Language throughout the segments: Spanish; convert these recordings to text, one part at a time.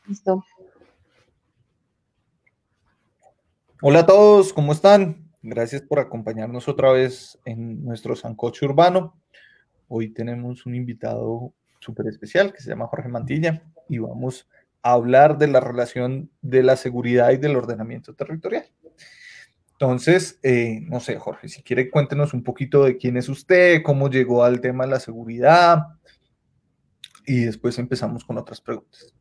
Listo. Hola a todos, ¿cómo están? Gracias por acompañarnos otra vez en nuestro sancocho urbano. Hoy tenemos un invitado súper especial que se llama Jorge Mantilla y vamos a hablar de la relación de la seguridad y del ordenamiento territorial. Entonces, no sé, Jorge, si quiere cuéntenos un poquito de quién es usted, cómo llegó al tema de la seguridad y después empezamos con otras preguntas.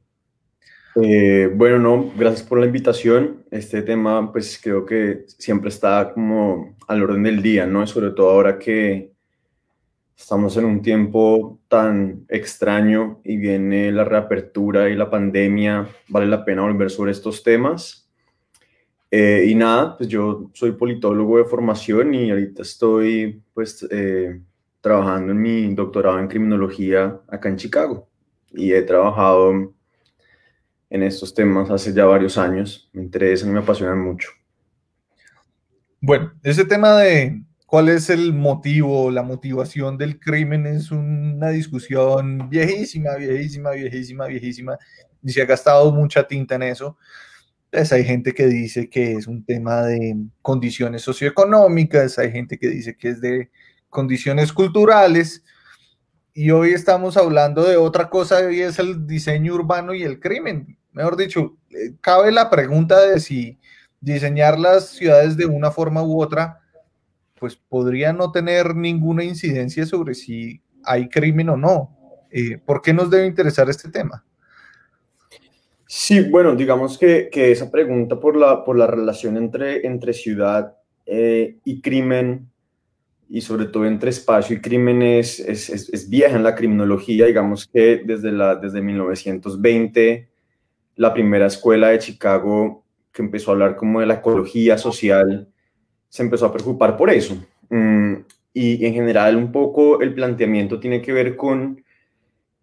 Bueno, no, gracias por la invitación. Este tema, pues creo que siempre está como al orden del día, ¿no? Sobre todo ahora que estamos en un tiempo tan extraño y viene la reapertura y la pandemia, vale la pena volver sobre estos temas. Y nada, pues yo soy politólogo de formación y ahorita estoy, pues, trabajando en mi doctorado en criminología acá en Chicago. Y he trabajado en estos temas hace ya varios años. Me interesan y me apasionan mucho. Bueno, ese tema de cuál es el motivo, la motivación del crimen es una discusión viejísima, viejísima, viejísima, viejísima, y se ha gastado mucha tinta en eso. Pues hay gente que dice que es un tema de condiciones socioeconómicas, hay gente que dice que es de condiciones culturales, y hoy estamos hablando de otra cosa y es el diseño urbano y el crimen. Mejor dicho, cabe la pregunta de si diseñar las ciudades de una forma u otra, pues podría no tener ninguna incidencia sobre si hay crimen o no. ¿Por qué nos debe interesar este tema? Sí, bueno, digamos que esa pregunta por la relación entre ciudad y crimen, y sobre todo entre espacio y crimen, es vieja en la criminología. Digamos que desde 1920, la primera escuela de Chicago que empezó a hablar como de la ecología social, se empezó a preocupar por eso. Y en general un poco el planteamiento tiene que ver con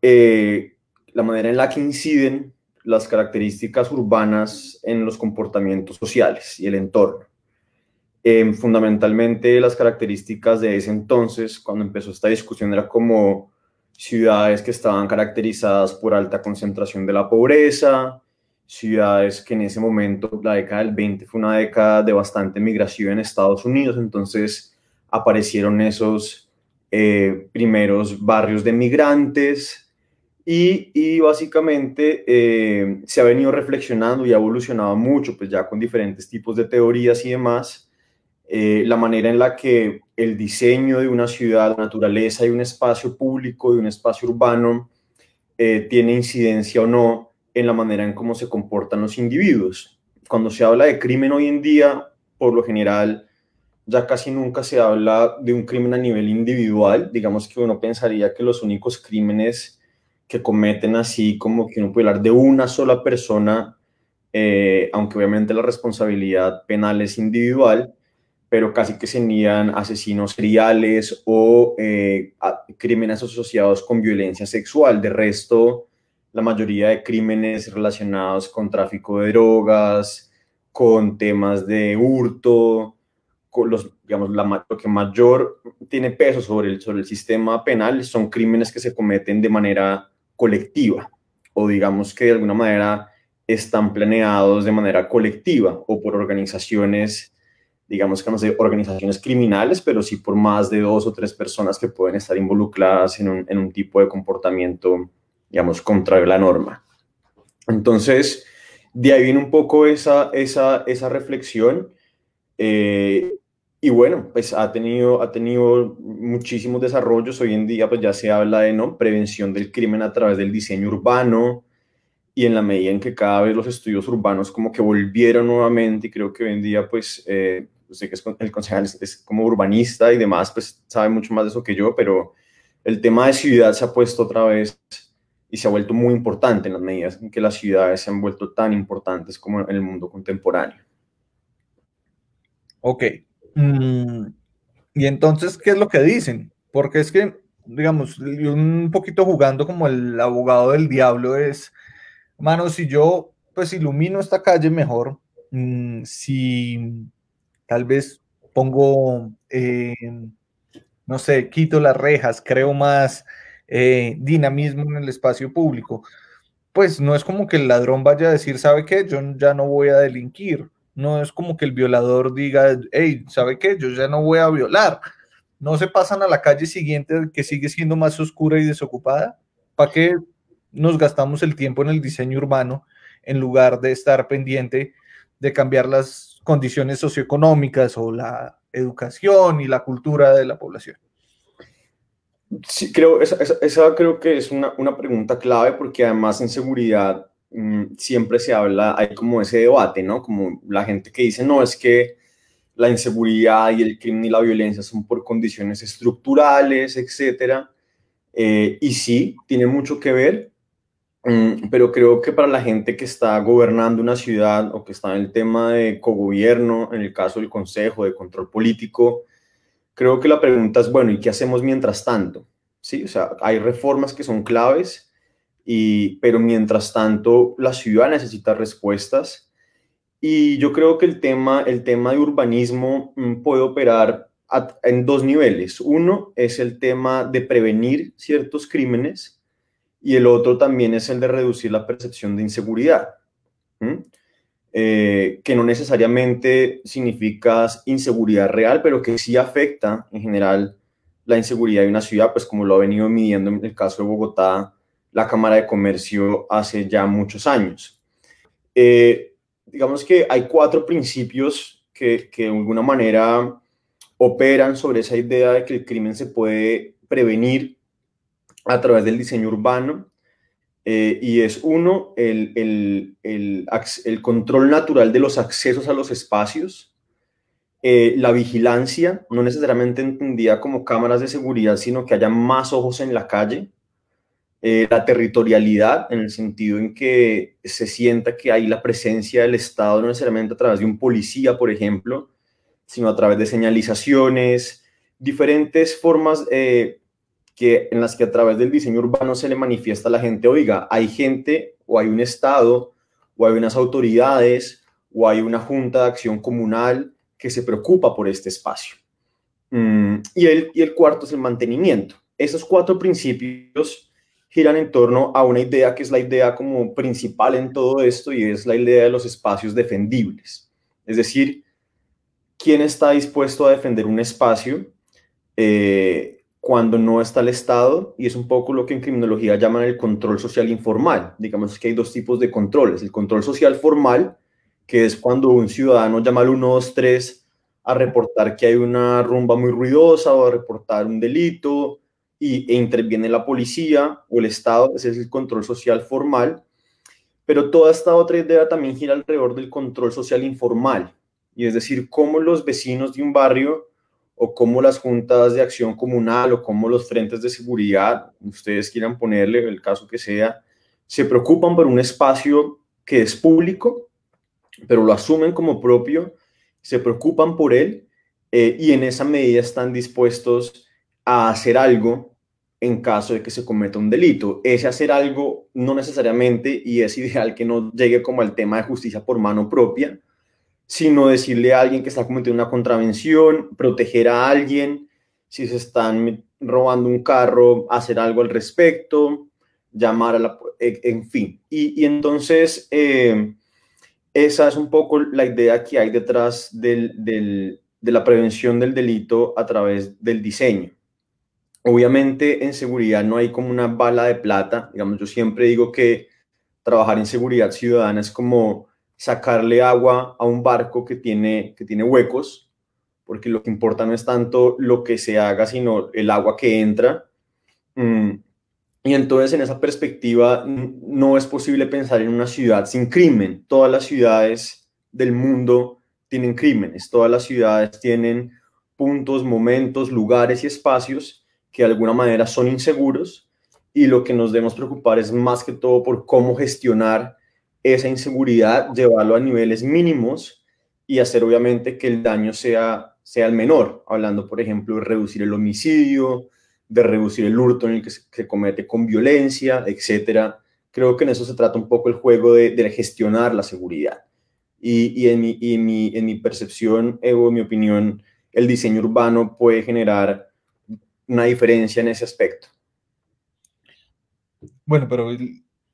la manera en la que inciden las características urbanas en los comportamientos sociales y el entorno. Fundamentalmente las características de ese entonces, cuando empezó esta discusión, era como ciudades que estaban caracterizadas por alta concentración de la pobreza, ciudades que en ese momento, la década del 20 fue una década de bastante migración en Estados Unidos, entonces aparecieron esos primeros barrios de migrantes y básicamente se ha venido reflexionando y ha evolucionado mucho, pues ya con diferentes tipos de teorías y demás, la manera en la que el diseño de una ciudad, la naturaleza y un espacio público, de un espacio urbano, tiene incidencia o no en la manera en cómo se comportan los individuos. Cuando se habla de crimen hoy en día, por lo general, ya casi nunca se habla de un crimen a nivel individual. Digamos que uno pensaría que los únicos crímenes que cometen así, como que uno puede hablar de una sola persona, aunque obviamente la responsabilidad penal es individual, pero casi que serían asesinos seriales o crímenes asociados con violencia sexual. De resto, la mayoría de crímenes relacionados con tráfico de drogas, con temas de hurto, con los, digamos, lo que mayor tiene peso sobre el sistema penal son crímenes que se cometen de manera colectiva o digamos que de alguna manera están planeados de manera colectiva o por organizaciones, digamos que no sé, organizaciones criminales, pero sí por más de dos o tres personas que pueden estar involucradas en un tipo de comportamiento, digamos, contrario a la norma. Entonces, de ahí viene un poco esa reflexión. Eh, y bueno, pues ha tenido muchísimos desarrollos. Hoy en día pues ya se habla de ¿no? prevención del crimen a través del diseño urbano y en la medida en que cada vez los estudios urbanos como que volvieron nuevamente y creo que hoy en día pues sé que el concejal es como urbanista y demás, pues sabe mucho más de eso que yo, pero el tema de ciudad se ha puesto otra vez y se ha vuelto muy importante en las medidas en que las ciudades se han vuelto tan importantes como en el mundo contemporáneo. Ok. Mm, y entonces, ¿qué es lo que dicen? Porque es que, digamos, un poquito jugando como el abogado del diablo es, mano, si yo pues ilumino esta calle mejor, si tal vez pongo, no sé, quito las rejas, creo más dinamismo en el espacio público, pues no es como que el ladrón vaya a decir, ¿sabe qué? Yo ya no voy a delinquir. No es como que el violador diga, hey, ¿sabe qué? Yo ya no voy a violar. No se pasan a la calle siguiente que sigue siendo más oscura y desocupada. ¿Para qué nos gastamos el tiempo en el diseño urbano en lugar de estar pendiente de cambiar las condiciones socioeconómicas o la educación y la cultura de la población? Sí, esa creo que es una pregunta clave porque además en seguridad siempre se habla, hay como ese debate, ¿no? Como la gente que dice, no, es que la inseguridad y el crimen y la violencia son por condiciones estructurales, etcétera. Y sí, tiene mucho que ver, pero creo que para la gente que está gobernando una ciudad o que está en el tema de cogobierno, en el caso del consejo de control político, creo que la pregunta es, bueno, ¿y qué hacemos mientras tanto? Sí, o sea, hay reformas que son claves, pero mientras tanto la ciudad necesita respuestas. Y yo creo que el tema de urbanismo puede operar en dos niveles. Uno es el tema de prevenir ciertos crímenes y el otro también es el de reducir la percepción de inseguridad. ¿Mm? Que no necesariamente significa inseguridad real, pero que sí afecta en general la inseguridad de una ciudad, pues como lo ha venido midiendo en el caso de Bogotá, la Cámara de Comercio hace ya muchos años. Digamos que hay cuatro principios que de alguna manera operan sobre esa idea de que el crimen se puede prevenir a través del diseño urbano. Y es uno, el control natural de los accesos a los espacios, la vigilancia, no necesariamente entendida como cámaras de seguridad, sino que haya más ojos en la calle, la territorialidad, en el sentido en que se sienta que hay la presencia del Estado, no necesariamente a través de un policía, por ejemplo, sino a través de señalizaciones, diferentes formas en las que a través del diseño urbano se le manifiesta a la gente, oiga, hay gente o hay un Estado o hay unas autoridades o hay una junta de acción comunal que se preocupa por este espacio. Y el cuarto es el mantenimiento. Esos cuatro principios giran en torno a una idea que es la idea como principal en todo esto y es la idea de los espacios defendibles. Es decir, ¿quién está dispuesto a defender un espacio cuando no está el Estado? Y es un poco lo que en criminología llaman el control social informal. Digamos que hay dos tipos de controles. El control social formal, que es cuando un ciudadano llama al 123 a reportar que hay una rumba muy ruidosa o a reportar un delito e interviene la policía o el Estado. Ese es el control social formal. Pero toda esta otra idea también gira alrededor del control social informal, y es decir, cómo los vecinos de un barrio o cómo las juntas de acción comunal o cómo los frentes de seguridad, ustedes quieran ponerle el caso que sea, se preocupan por un espacio que es público, pero lo asumen como propio, se preocupan por él y en esa medida están dispuestos a hacer algo en caso de que se cometa un delito. Ese hacer algo no necesariamente, y es ideal que no llegue como al tema de justicia por mano propia, sino decirle a alguien que está cometiendo una contravención, proteger a alguien, si se están robando un carro, hacer algo al respecto, llamar a en fin. Y entonces, esa es un poco la idea que hay detrás de la prevención del delito a través del diseño. Obviamente en seguridad no hay como una bala de plata. Digamos, yo siempre digo que trabajar en seguridad ciudadana es como sacarle agua a un barco que tiene huecos, porque lo que importa no es tanto lo que se haga, sino el agua que entra. Mm, y entonces en esa perspectiva no es posible pensar en una ciudad sin crimen. Todas las ciudades del mundo tienen crímenes, todas las ciudades tienen puntos, momentos, lugares y espacios que de alguna manera son inseguros, y lo que nos debemos preocupar es más que todo por cómo gestionar esa inseguridad, llevarlo a niveles mínimos y hacer obviamente que el daño sea el menor, hablando por ejemplo de reducir el homicidio, de reducir el hurto en el que se comete con violencia, etcétera. Creo que en eso se trata un poco el juego de gestionar la seguridad. En mi percepción o en mi opinión, el diseño urbano puede generar una diferencia en ese aspecto. Bueno, pero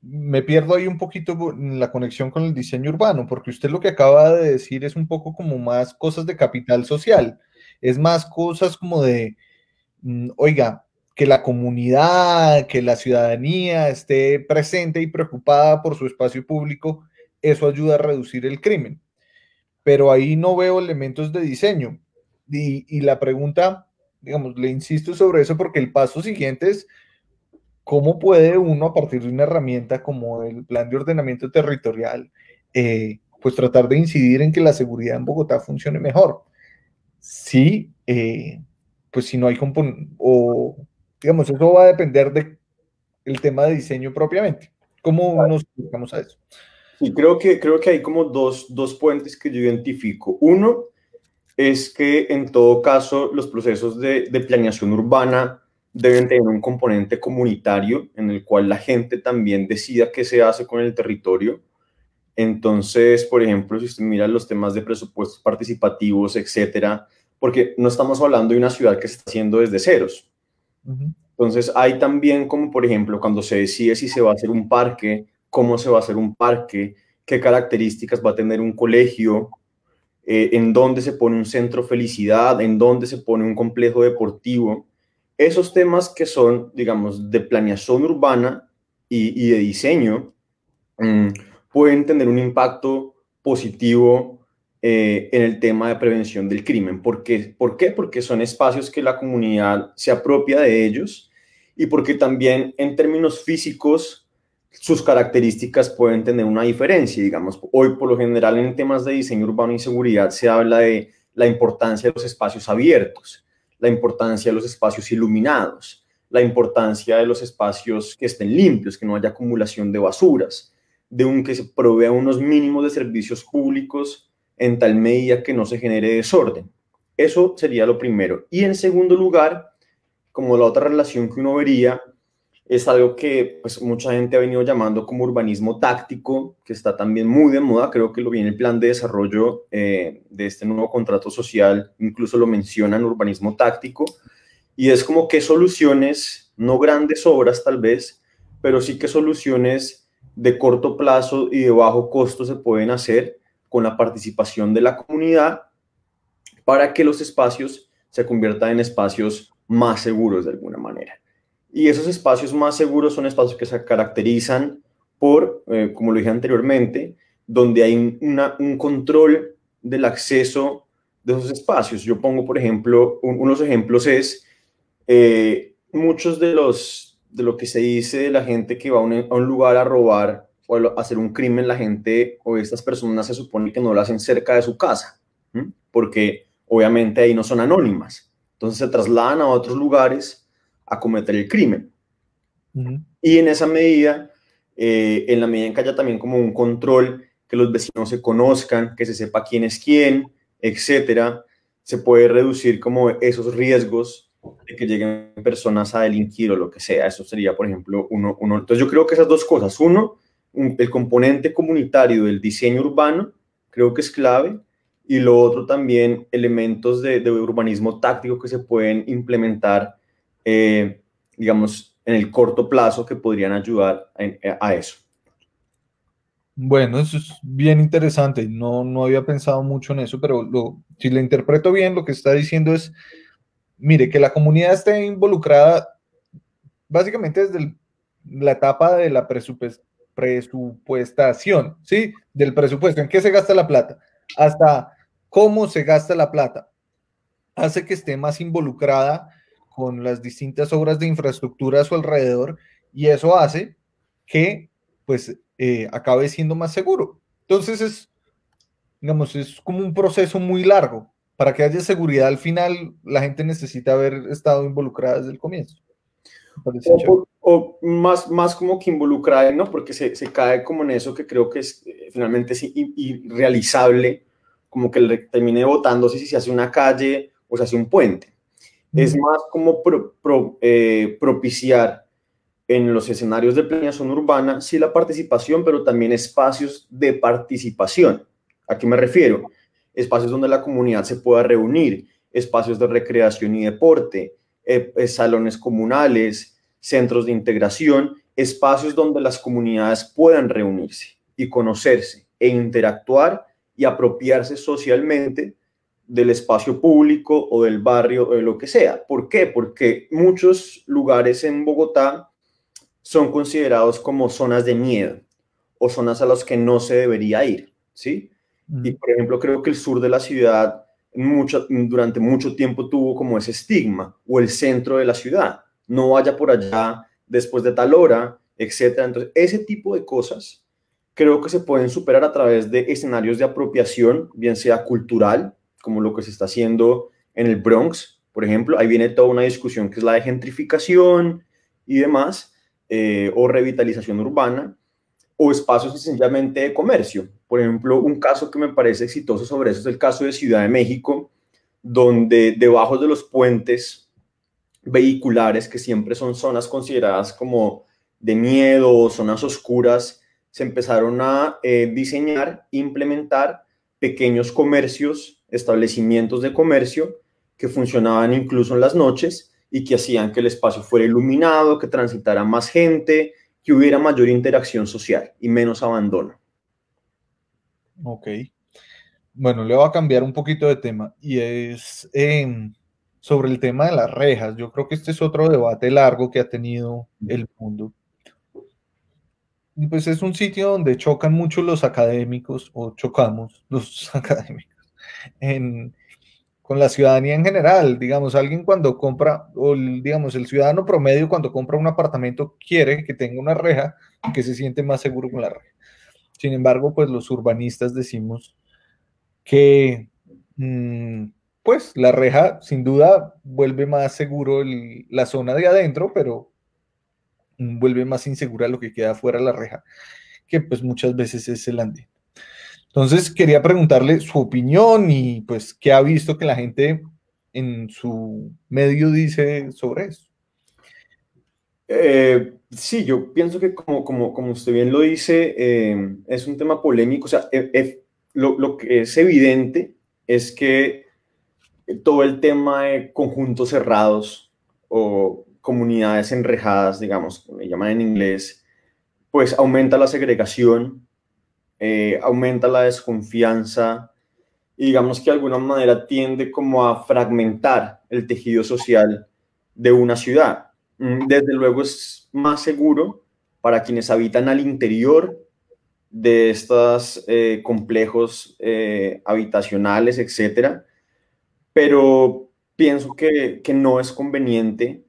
me pierdo ahí un poquito en la conexión con el diseño urbano, porque usted lo que acaba de decir es un poco como más cosas de capital social, es más cosas como de, oiga, que la comunidad, que la ciudadanía esté presente y preocupada por su espacio público, eso ayuda a reducir el crimen. Pero ahí no veo elementos de diseño. Y la pregunta, digamos, le insisto sobre eso porque el paso siguiente es cómo puede uno, a partir de una herramienta como el plan de ordenamiento territorial, pues tratar de incidir en que la seguridad en Bogotá funcione mejor. Sí, pues si no hay o digamos, eso va a depender del tema de diseño propiamente. ¿Cómo nos dedicamos a eso? Sí, creo que hay como dos puentes que yo identifico. Uno es que en todo caso los procesos de planeación urbana deben tener un componente comunitario en el cual la gente también decida qué se hace con el territorio. Entonces, por ejemplo, si usted mira los temas de presupuestos participativos, etcétera, porque no estamos hablando de una ciudad que se está haciendo desde ceros. Entonces, hay también como, por ejemplo, cuando se decide si se va a hacer un parque, cómo se va a hacer un parque, qué características va a tener un colegio, en dónde se pone un centro felicidad, en dónde se pone un complejo deportivo. Esos temas que son, digamos, de planeación urbana y de diseño, pueden tener un impacto positivo en el tema de prevención del crimen. ¿Por qué? Porque son espacios que la comunidad se apropia de ellos y porque también en términos físicos sus características pueden tener una diferencia. Digamos, hoy por lo general en temas de diseño urbano y seguridad se habla de la importancia de los espacios abiertos, la importancia de los espacios iluminados, la importancia de los espacios que estén limpios, que no haya acumulación de basuras, de un que se provea unos mínimos de servicios públicos en tal medida que no se genere desorden. Eso sería lo primero. Y en segundo lugar, como la otra relación que uno vería, es algo que pues, mucha gente ha venido llamando como urbanismo táctico, que está también muy de moda. Creo que lo vi en el plan de desarrollo de este nuevo contrato social, incluso lo mencionan, urbanismo táctico, y es como que soluciones, no grandes obras tal vez, pero sí que soluciones de corto plazo y de bajo costo se pueden hacer con la participación de la comunidad para que los espacios se conviertan en espacios más seguros de alguna manera. Y esos espacios más seguros son espacios que se caracterizan por, como lo dije anteriormente, donde hay un control del acceso de esos espacios. Yo pongo, por ejemplo, unos ejemplos es muchos de lo que se dice de la gente que va a un lugar a robar o a hacer un crimen, la gente o estas personas se supone que no lo hacen cerca de su casa, ¿sí? Porque obviamente ahí no son anónimas. Entonces se trasladan a otros lugares a cometer el crimen. Y en esa medida, en la medida en que haya también como un control, que los vecinos se conozcan, que se sepa quién es quién, etcétera, se puede reducir como esos riesgos de que lleguen personas a delinquir o lo que sea. Eso sería, por ejemplo, uno. Entonces yo creo que esas dos cosas. Uno, el componente comunitario del diseño urbano, creo que es clave. Y lo otro también, elementos de urbanismo táctico que se pueden implementar, digamos, en el corto plazo que podrían ayudar a eso. Bueno, eso es bien interesante. No había pensado mucho en eso, pero si le interpreto bien, lo que está diciendo es, mire, que la comunidad esté involucrada básicamente desde la etapa de la presupuestación, ¿sí? Del presupuesto, en qué se gasta la plata, hasta cómo se gasta la plata. Hace que esté más involucrada con las distintas obras de infraestructura a su alrededor y eso hace que pues acabe siendo más seguro. Entonces digamos, es como un proceso muy largo. Para que haya seguridad al final, la gente necesita haber estado involucrada desde el comienzo. O más como que involucrada, ¿no? Porque se cae como en eso que creo que es finalmente es irrealizable, como que le termine votando si se hace una calle o se hace un puente. Es más como propiciar en los escenarios de planeación urbana, sí la participación, pero también espacios de participación. ¿A qué me refiero? Espacios donde la comunidad se pueda reunir, espacios de recreación y deporte, salones comunales, centros de integración, espacios donde las comunidades puedan reunirse y conocerse e interactuar y apropiarse socialmente del espacio público o del barrio o de lo que sea. ¿Por qué? Porque muchos lugares en Bogotá son considerados como zonas de miedo o zonas a las que no se debería ir, ¿sí? Y, por ejemplo, creo que el sur de la ciudad durante mucho tiempo tuvo como ese estigma, o el centro de la ciudad, no vaya por allá después de tal hora, etcétera. Entonces, ese tipo de cosas creo que se pueden superar a través de escenarios de apropiación, bien sea cultural, como lo que se está haciendo en el Bronx, por ejemplo. Ahí viene toda una discusión que es la de gentrificación y demás, o revitalización urbana, o espacios esencialmente de comercio. Por ejemplo, un caso que me parece exitoso sobre eso es el caso de Ciudad de México, donde debajo de los puentes vehiculares, que siempre son zonas consideradas como de miedo o zonas oscuras, se empezaron a diseñar, implementar pequeños comercios, establecimientos de comercio que funcionaban incluso en las noches y que hacían que el espacio fuera iluminado, que transitara más gente, que hubiera mayor interacción social y menos abandono. Ok. Bueno, le voy a cambiar un poquito de tema y es sobre el tema de las rejas. Yo creo que este es otro debate largo que ha tenido el mundo. Y pues es un sitio donde chocan mucho los académicos, o chocamos los académicos, con la ciudadanía en general. Digamos, alguien cuando compra, o digamos, el ciudadano promedio cuando compra un apartamento quiere que tenga una reja, que se siente más seguro con la reja. Sin embargo, pues los urbanistas decimos que pues la reja sin duda vuelve más seguro la zona de adentro, pero vuelve más insegura lo que queda fuera de la reja, que pues muchas veces es el andén. Entonces quería preguntarle su opinión y pues qué ha visto que la gente en su medio dice sobre eso. Sí, yo pienso que como usted bien lo dice, es un tema polémico. O sea, lo que es evidente es que todo el tema de conjuntos cerrados o comunidades enrejadas, digamos, como le llaman en inglés, pues aumenta la segregación, aumenta la desconfianza y digamos que de alguna manera tiende como a fragmentar el tejido social de una ciudad. Desde luego es más seguro para quienes habitan al interior de estos complejos habitacionales, etcétera, pero pienso que no es conveniente.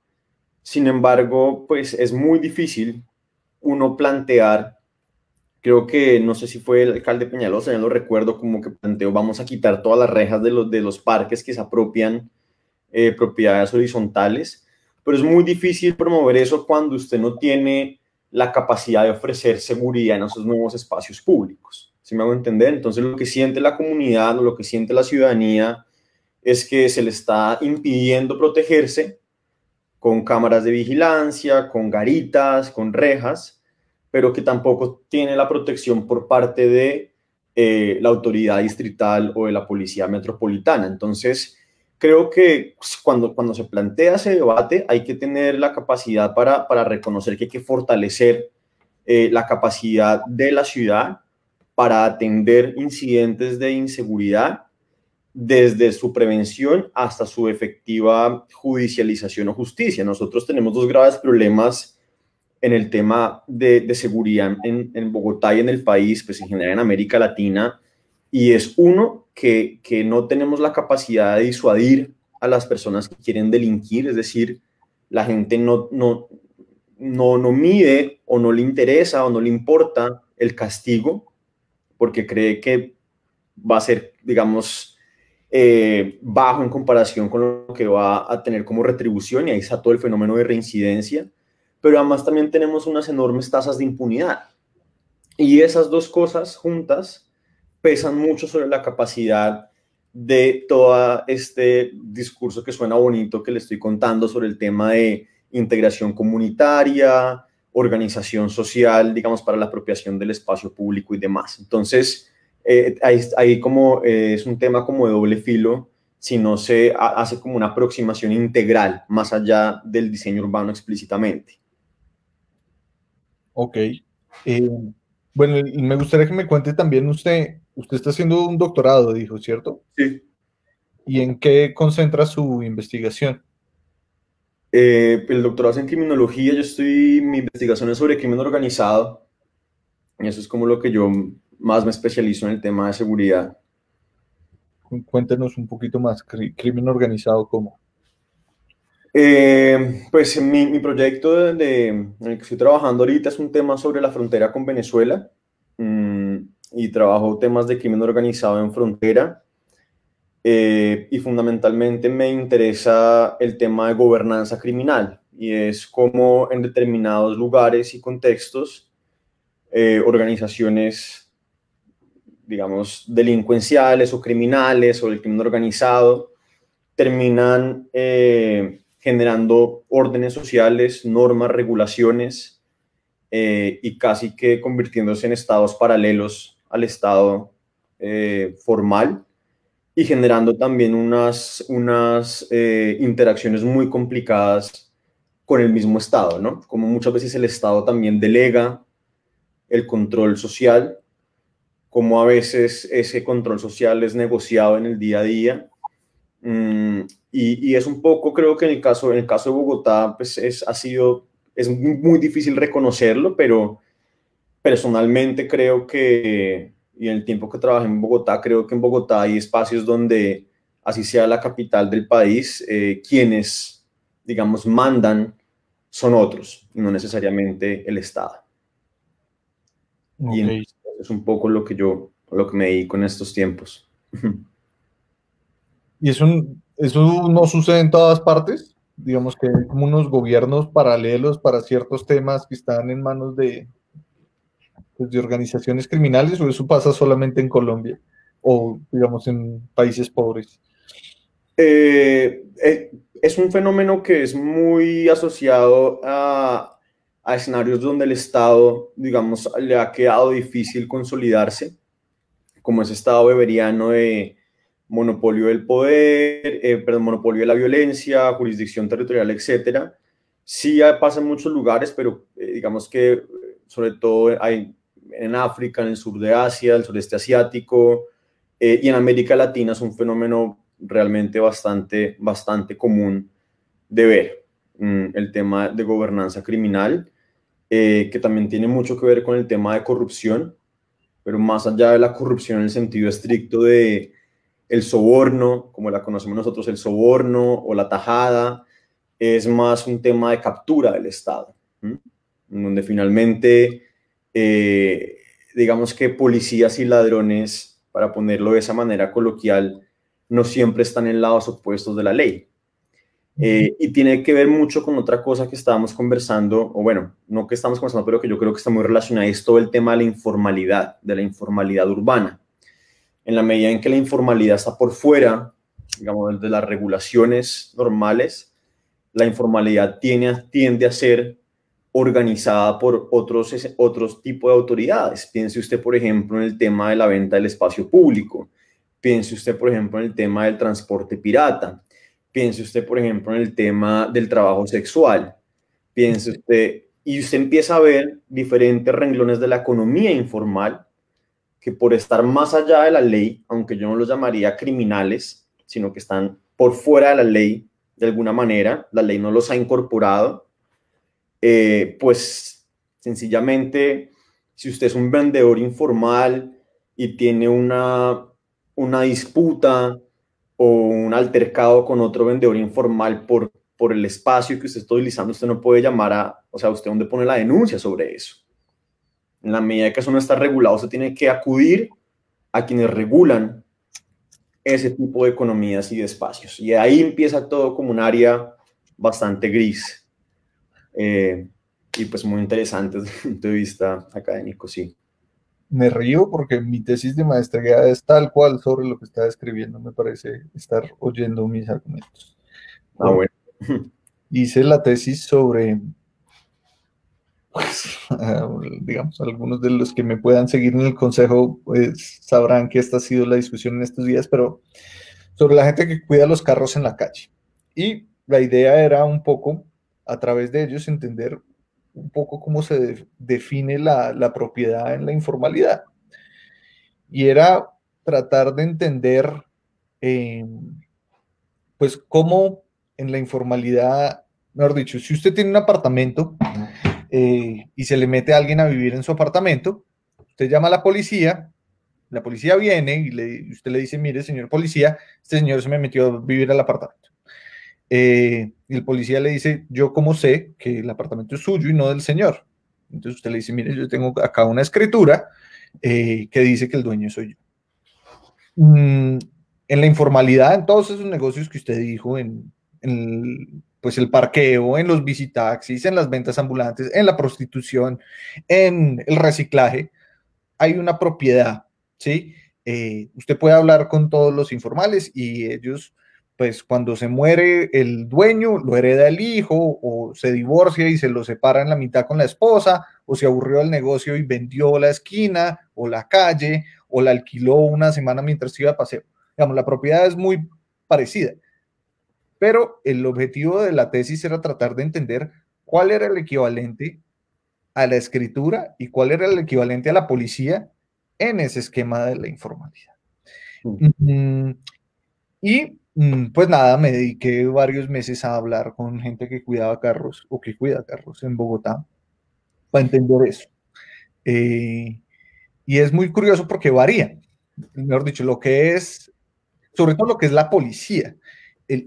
Sin embargo, pues es muy difícil uno plantear. Creo que, no sé si fue el alcalde Peñalosa, ya lo recuerdo, como que planteó, vamos a quitar todas las rejas de los parques que se apropian propiedades horizontales, pero es muy difícil promover eso cuando usted no tiene la capacidad de ofrecer seguridad en esos nuevos espacios públicos. ¿Sí me hago entender? Entonces, lo que siente la comunidad o lo que siente la ciudadanía es que se le está impidiendo protegerse con cámaras de vigilancia, con garitas, con rejas, pero que tampoco tiene la protección por parte de la autoridad distrital o de la policía metropolitana. Entonces, creo que cuando se plantea ese debate hay que tener la capacidad para reconocer que hay que fortalecer la capacidad de la ciudad para atender incidentes de inseguridad desde su prevención hasta su efectiva judicialización o justicia. Nosotros tenemos dos graves problemas en el tema de seguridad en Bogotá y en el país, pues en general en América Latina, y es uno, que no tenemos la capacidad de disuadir a las personas que quieren delinquir, es decir, la gente no mide o no le interesa o no le importa el castigo porque cree que va a ser, digamos, bajo en comparación con lo que va a tener como retribución, y ahí está todo el fenómeno de reincidencia, pero además también tenemos unas enormes tasas de impunidad, y esas dos cosas juntas pesan mucho sobre la capacidad de todo este discurso que suena bonito que le estoy contando sobre el tema de integración comunitaria, organización social, digamos, para la apropiación del espacio público y demás. Entonces, ahí como es un tema como de doble filo si no se hace como una aproximación integral más allá del diseño urbano explícitamente. Ok. Eh, bueno, y me gustaría que me cuente también usted está haciendo un doctorado, dijo, ¿cierto? Sí. ¿Y en qué concentra su investigación? El doctorado es en criminología, mi investigación es sobre crimen organizado, y eso es como lo que yo más me especializo en el tema de seguridad. Cuéntenos un poquito más, crimen organizado, ¿cómo? Pues mi proyecto en el que estoy trabajando ahorita es un tema sobre la frontera con Venezuela, mm, y trabajo temas de crimen organizado en frontera, y fundamentalmente me interesa el tema de gobernanza criminal, y es cómo en determinados lugares y contextos organizaciones, digamos, delincuenciales o criminales o el crimen organizado terminan generando órdenes sociales, normas, regulaciones, y casi que convirtiéndose en estados paralelos al estado formal, y generando también unas interacciones muy complicadas con el mismo estado, ¿no? Como muchas veces el estado también delega el control social, como a veces ese control social es negociado en el día a día. Y es un poco, creo que en el caso de Bogotá, pues es muy difícil reconocerlo, pero personalmente creo que, y en el tiempo que trabajé en Bogotá, creo que en Bogotá hay espacios donde, así sea la capital del país, quienes, digamos, mandan son otros, no necesariamente el Estado. Y Ok. entonces es un poco lo que me dedico en estos tiempos. ¿Y eso no sucede en todas partes? Digamos que hay como unos gobiernos paralelos para ciertos temas que están en manos pues, de organizaciones criminales, o eso pasa solamente en Colombia o, digamos, en países pobres. Es un fenómeno que es muy asociado a escenarios donde el Estado, digamos, le ha quedado difícil consolidarse, como ese Estado beberiano de monopolio del poder, perdón, monopolio de la violencia, jurisdicción territorial, etcétera. Sí pasa en muchos lugares, pero digamos que sobre todo hay en África, en el sur de Asia, el sureste asiático, y en América Latina es un fenómeno realmente bastante común de ver, el tema de gobernanza criminal, que también tiene mucho que ver con el tema de corrupción, pero más allá de la corrupción en el sentido estricto de el soborno, como la conocemos nosotros, el soborno o la tajada, es más un tema de captura del Estado, ¿m? Donde finalmente, digamos que policías y ladrones, para ponerlo de esa manera coloquial, no siempre están en lados opuestos de la ley. Y tiene que ver mucho con otra cosa que estábamos conversando, o bueno, no que estamos conversando, pero que yo creo que está muy relacionada, es todo el tema de la informalidad urbana. En la medida en que la informalidad está por fuera, digamos, de las regulaciones normales, la informalidad tiende a ser organizada por otros tipos de autoridades. Piense usted, por ejemplo, en el tema de la venta del espacio público. Piense usted, por ejemplo, en el tema del transporte pirata. Piense usted, por ejemplo, en el tema del trabajo sexual. Piense usted, y usted empieza a ver diferentes renglones de la economía informal que por estar más allá de la ley, aunque yo no los llamaría criminales, sino que están por fuera de la ley de alguna manera, la ley no los ha incorporado, pues sencillamente, si usted es un vendedor informal y tiene una disputa o un altercado con otro vendedor informal por el espacio que usted está utilizando, usted no puede llamar o sea, usted dónde pone la denuncia sobre eso. En la medida que eso no está regulado, usted tiene que acudir a quienes regulan ese tipo de economías y de espacios. Y ahí empieza todo como un área bastante gris. Eh, y pues muy interesante desde el punto de vista académico, sí. Me río porque mi tesis de maestría es tal cual sobre lo que está describiendo. Me parece estar oyendo mis argumentos. Ah, bueno. Hice la tesis sobre, pues, digamos, algunos de los que me puedan seguir en el consejo pues, sabrán que esta ha sido la discusión en estos días, pero sobre la gente que cuida los carros en la calle. Y la idea era un poco, a través de ellos, entender un poco cómo se define la propiedad en la informalidad. Y era tratar de entender, eh, pues, cómo en la informalidad, mejor dicho, si usted tiene un apartamento y se le mete a alguien a vivir en su apartamento, usted llama a la policía viene y usted le dice, mire, señor policía, este señor se me metió a vivir al apartamento. Y el policía le dice, yo cómo sé que el apartamento es suyo y no del señor. Entonces usted le dice, mire, yo tengo acá una escritura que dice que el dueño soy yo. En la informalidad, en todos esos negocios que usted dijo, pues el parqueo, en los visitaxis, en las ventas ambulantes, en la prostitución, en el reciclaje, hay una propiedad, ¿sí? Usted puede hablar con todos los informales y ellos, pues cuando se muere el dueño, lo hereda el hijo o se divorcia y se lo separa en la mitad con la esposa o se aburrió del negocio y vendió la esquina o la calle o la alquiló una semana mientras iba a paseo. Digamos, la propiedad es muy parecida, pero el objetivo de la tesis era tratar de entender cuál era el equivalente a la escritura y cuál era el equivalente a la policía en ese esquema de la informalidad. Y pues nada, me dediqué varios meses a hablar con gente que cuidaba carros o que cuida carros en Bogotá para entender eso. Y es muy curioso porque varía, mejor dicho, lo que es, sobre todo lo que es la policía.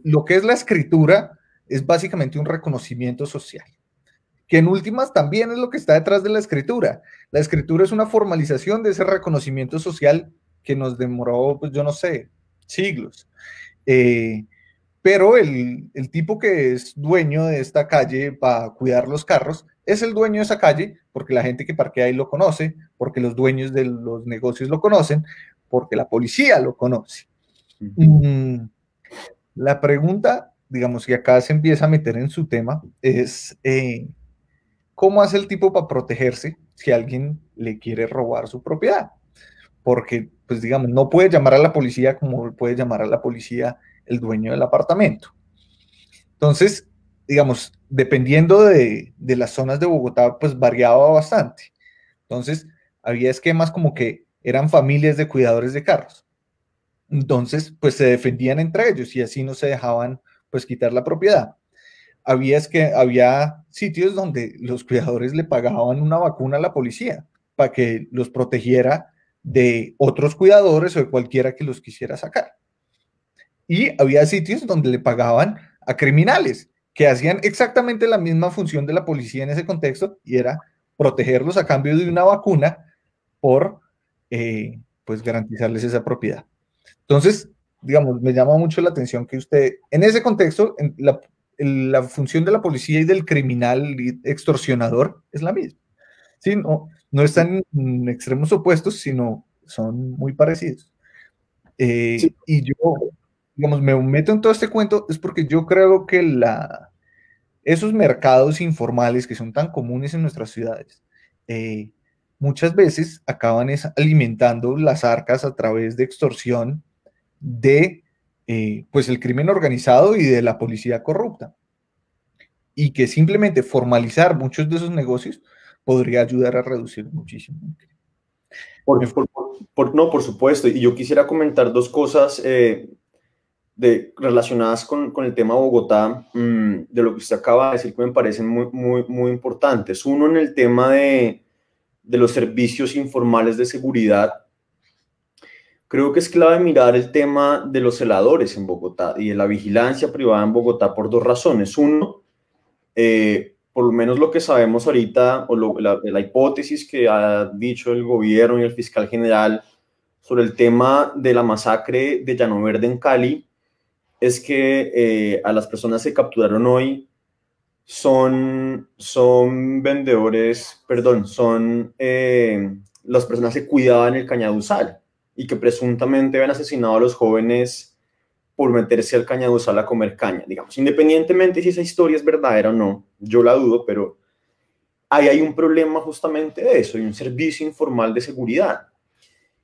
Lo que es la escritura es básicamente un reconocimiento social, que en últimas también es lo que está detrás de la escritura. La escritura es una formalización de ese reconocimiento social que nos demoró, pues yo no sé, siglos. Pero el tipo que es dueño de esta calle para cuidar los carros es el dueño de esa calle porque la gente que parquea ahí lo conoce, porque los dueños de los negocios lo conocen, porque la policía lo conoce. La pregunta, digamos, que acá se empieza a meter en su tema es ¿cómo hace el tipo para protegerse si alguien le quiere robar su propiedad? Porque, pues digamos, no puede llamar a la policía como puede llamar a la policía el dueño del apartamento. Entonces, digamos, dependiendo de las zonas de Bogotá, pues variaba bastante. Entonces, había esquemas como que eran familias de cuidadores de carros. Entonces, pues se defendían entre ellos y así no se dejaban, pues, quitar la propiedad. Había sitios donde los cuidadores le pagaban una vacuna a la policía para que los protegiera de otros cuidadores o de cualquiera que los quisiera sacar. Y había sitios donde le pagaban a criminales que hacían exactamente la misma función de la policía en ese contexto y era protegerlos a cambio de una vacuna por pues garantizarles esa propiedad. Entonces, digamos, me llama mucho la atención que usted, en ese contexto, la función de la policía y del criminal extorsionador es la misma. ¿Sí? No están en extremos opuestos, sino son muy parecidos. Sí. Y yo, digamos, me meto en todo este cuento es porque yo creo que esos mercados informales que son tan comunes en nuestras ciudades, muchas veces acaban alimentando las arcas a través de extorsión de pues el crimen organizado y de la policía corrupta. Y que simplemente formalizar muchos de esos negocios podría ayudar a reducir muchísimo. No, por supuesto. Y yo quisiera comentar dos cosas relacionadas con el tema Bogotá, de lo que usted acaba de decir, que me parecen muy importantes. Uno, en el tema de los servicios informales de seguridad. Creo que es clave mirar el tema de los celadores en Bogotá y de la vigilancia privada en Bogotá por dos razones. Uno, por lo menos lo que sabemos ahorita, o la hipótesis que ha dicho el gobierno y el fiscal general sobre el tema de la masacre de Llano Verde en Cali, es que a las personas que capturaron hoy son vendedores, perdón, son las personas que cuidaban el Cañaduzal y que presuntamente habían asesinado a los jóvenes por meterse al Cañaduzal a comer caña, digamos, independientemente si esa historia es verdadera o no, yo la dudo, pero ahí hay un problema justamente de eso, hay un servicio informal de seguridad.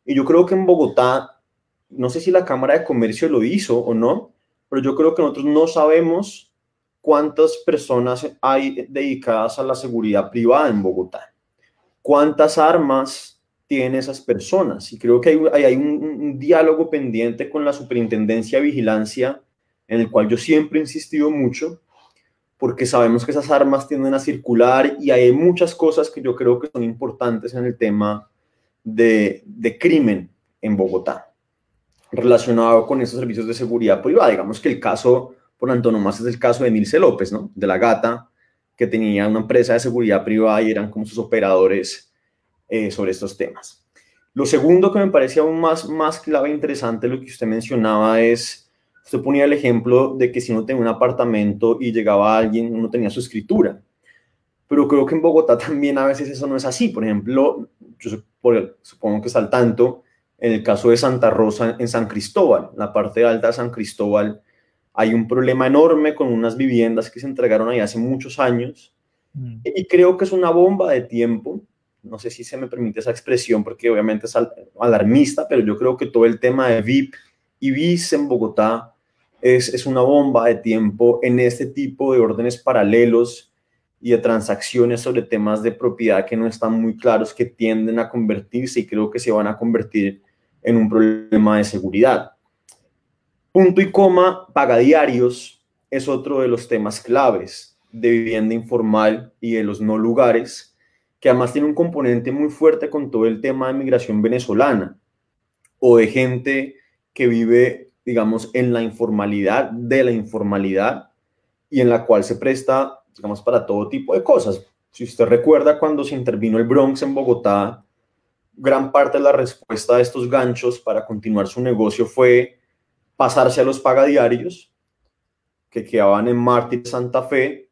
Y yo creo que en Bogotá, no sé si la Cámara de Comercio lo hizo o no, pero yo creo que nosotros no sabemos ¿cuántas personas hay dedicadas a la seguridad privada en Bogotá? ¿Cuántas armas tienen esas personas? Y creo que hay un diálogo pendiente con la Superintendencia de Vigilancia, en el cual yo siempre he insistido mucho, porque sabemos que esas armas tienden a circular y hay muchas cosas que yo creo que son importantes en el tema de crimen en Bogotá, relacionado con esos servicios de seguridad privada. Digamos que el caso por antonomasia es el caso de Nilce López, ¿no? De la gata, que tenía una empresa de seguridad privada y eran como sus operadores sobre estos temas. Lo segundo que me parece aún más clave e interesante, lo que usted mencionaba es, usted ponía el ejemplo de que si uno tenía un apartamento y llegaba alguien, uno tenía su escritura. Pero creo que en Bogotá también a veces eso no es así. Por ejemplo, yo supongo que está al tanto, en el caso de Santa Rosa, en San Cristóbal, en la parte alta de San Cristóbal, hay un problema enorme con unas viviendas que se entregaron ahí hace muchos años. Y creo que es una bomba de tiempo. No sé si se me permite esa expresión porque obviamente es alarmista, pero yo creo que todo el tema de VIP y BIS en Bogotá es una bomba de tiempo en este tipo de órdenes paralelos y de transacciones sobre temas de propiedad que no están muy claros, que tienden a convertirse y creo que se van a convertir en un problema de seguridad. Punto y coma, pagadiarios es otro de los temas claves de vivienda informal y de los no lugares, que además tiene un componente muy fuerte con todo el tema de migración venezolana o de gente que vive, digamos, en la informalidad de la informalidad y en la cual se presta, digamos, para todo tipo de cosas. Si usted recuerda cuando se intervino el Bronx en Bogotá, gran parte de la respuesta de estos ganchos para continuar su negocio fue pasarse a los pagadiarios que quedaban en Mártir Santa Fe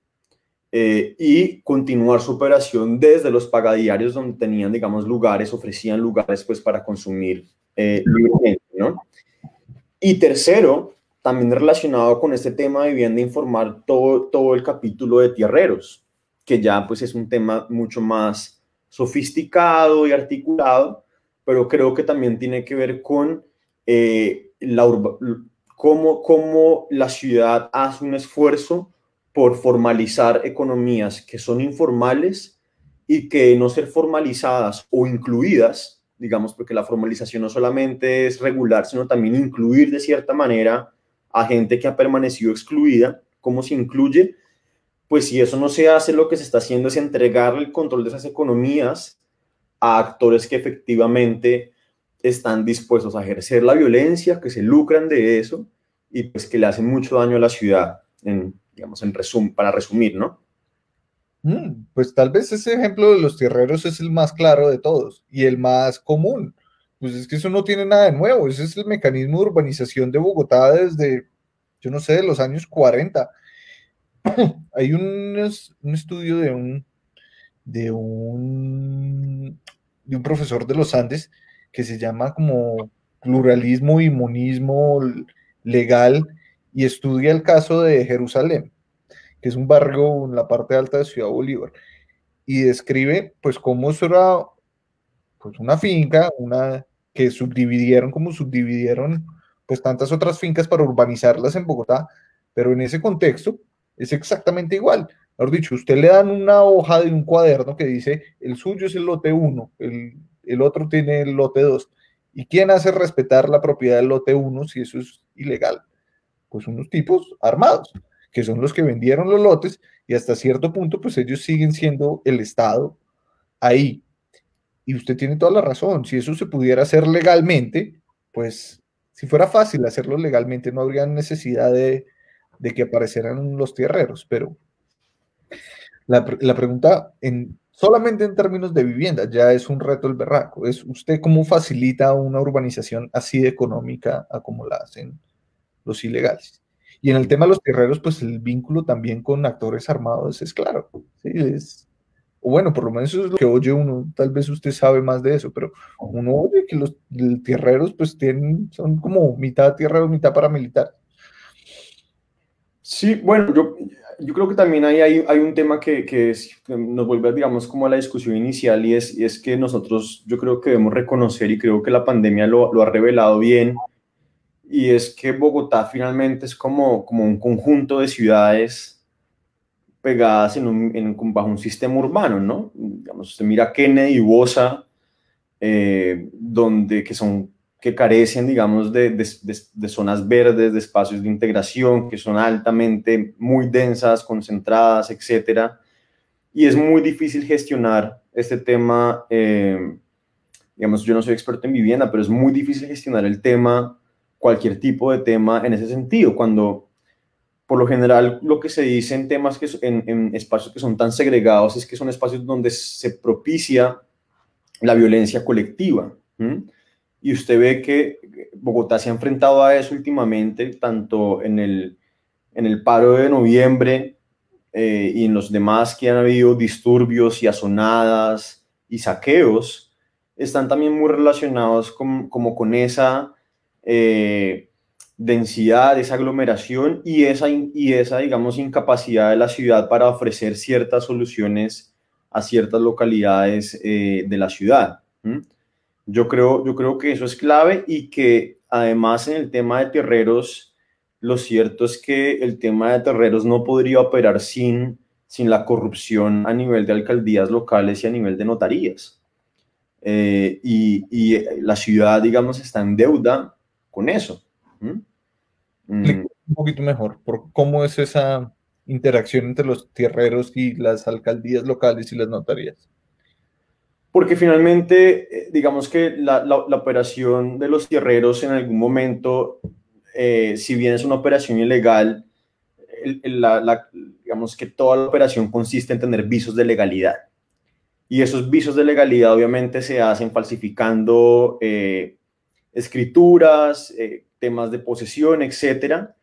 y continuar su operación desde los pagadiarios donde tenían, digamos, lugares, ofrecían lugares pues para consumir libremente, ¿no? Y tercero, también relacionado con este tema de vivienda informal, todo el capítulo de tierreros, que ya pues es un tema mucho más sofisticado y articulado, pero creo que también tiene que ver con cómo la ciudad hace un esfuerzo por formalizar economías que son informales y que no ser formalizadas o incluidas, digamos, porque la formalización no solamente es regular, sino también incluir de cierta manera a gente que ha permanecido excluida. ¿Cómo se incluye? Pues si eso no se hace, lo que se está haciendo es entregar el control de esas economías a actores que efectivamente están dispuestos a ejercer la violencia, que se lucran de eso y pues que le hacen mucho daño a la ciudad, para resumir, ¿no? Pues tal vez ese ejemplo de los tierreros es el más claro de todos y el más común. Pues es que eso no tiene nada de nuevo, ese es el mecanismo de urbanización de Bogotá desde, yo no sé, de los años 40. Hay un estudio de un profesor de los Andes que se llama como pluralismo y monismo legal y estudia el caso de Jerusalén, que es un barrio en la parte alta de Ciudad Bolívar, y describe pues cómo eso era pues una finca, que subdividieron como subdividieron pues tantas otras fincas para urbanizarlas en Bogotá, pero en ese contexto es exactamente igual. Mejor dicho, usted le dan una hoja de un cuaderno que dice el suyo es el lote 1, el otro tiene el lote 2. ¿Y quién hace respetar la propiedad del lote 1 si eso es ilegal? Pues unos tipos armados, que son los que vendieron los lotes y hasta cierto punto pues ellos siguen siendo el Estado ahí. Y usted tiene toda la razón, si eso se pudiera hacer legalmente, pues si fuera fácil hacerlo legalmente no habría necesidad de que aparecieran los tierreros, pero la pregunta solamente en términos de vivienda ya es un reto el berraco, es usted cómo facilita una urbanización así de económica a como la hacen los ilegales. Y en el tema de los tierreros, pues el vínculo también con actores armados es claro, ¿sí? O bueno, por lo menos eso es lo que oye uno, tal vez usted sabe más de eso, pero uno oye que los tierreros pues son como mitad tierreros, mitad paramilitar. Sí, bueno, yo creo que también hay un tema que nos vuelve, digamos, como a la discusión inicial y es que nosotros, yo creo que debemos reconocer y creo que la pandemia lo ha revelado bien, y es que Bogotá finalmente es como un conjunto de ciudades pegadas bajo un sistema urbano, ¿no? Digamos, usted mira Kennedy y Bosa, que carecen, digamos, de zonas verdes, de espacios de integración, que son altamente muy densas, concentradas, etcétera. Y es muy difícil gestionar este tema, digamos, yo no soy experto en vivienda, pero es muy difícil gestionar el tema, cualquier tipo de tema en ese sentido, cuando por lo general lo que se dice en temas en espacios que son tan segregados es que son espacios donde se propicia la violencia colectiva. Y usted ve que Bogotá se ha enfrentado a eso últimamente, tanto en el paro de noviembre y en los demás que han habido disturbios y azonadas y saqueos, están también muy relacionados como con esa densidad, esa aglomeración y esa, digamos, incapacidad de la ciudad para ofrecer ciertas soluciones a ciertas localidades de la ciudad. Yo creo que eso es clave y que además en el tema de terreros, lo cierto es que el tema de terreros no podría operar sin la corrupción a nivel de alcaldías locales y a nivel de notarías. Y la ciudad, digamos, está en deuda con eso. Explica un poquito mejor por cómo es esa interacción entre los tierreros y las alcaldías locales y las notarías. Porque finalmente, digamos que la operación de los tierreros en algún momento, si bien es una operación ilegal, digamos que toda la operación consiste en tener visos de legalidad. Y esos visos de legalidad obviamente se hacen falsificando escrituras, temas de posesión, etcétera.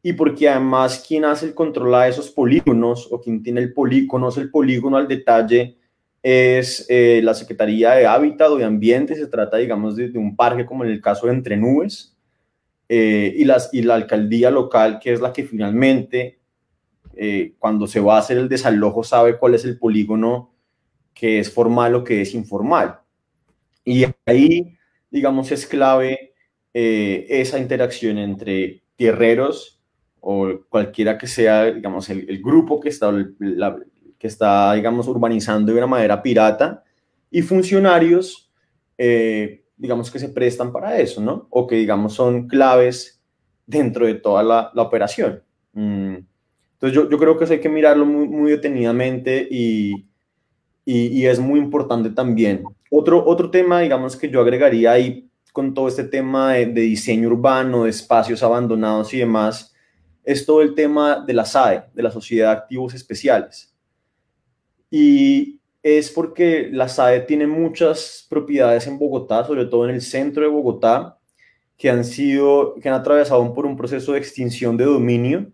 Y porque además quien hace el control a esos polígonos o quien tiene conoce el polígono al detalle es la Secretaría de Hábitat o de Ambiente. Se trata, digamos, de un parque como en el caso de Entre Nubes, y la alcaldía local, que es la que finalmente, cuando se va a hacer el desalojo, sabe cuál es el polígono que es formal o que es informal. Y ahí, digamos, es clave esa interacción entre tierreros o cualquiera que sea, digamos, el grupo que está, digamos, urbanizando de una manera pirata, y funcionarios, digamos, que se prestan para eso, ¿no? O que, digamos, son claves dentro de toda la operación. Entonces, yo creo que eso hay que mirarlo muy, muy detenidamente y es muy importante también. Otro tema, digamos, que yo agregaría ahí con todo este tema de diseño urbano, de espacios abandonados y demás, es todo el tema de la SAE, de la Sociedad de Activos Especiales. Y es porque la SAE tiene muchas propiedades en Bogotá, sobre todo en el centro de Bogotá, que han atravesado por un proceso de extinción de dominio,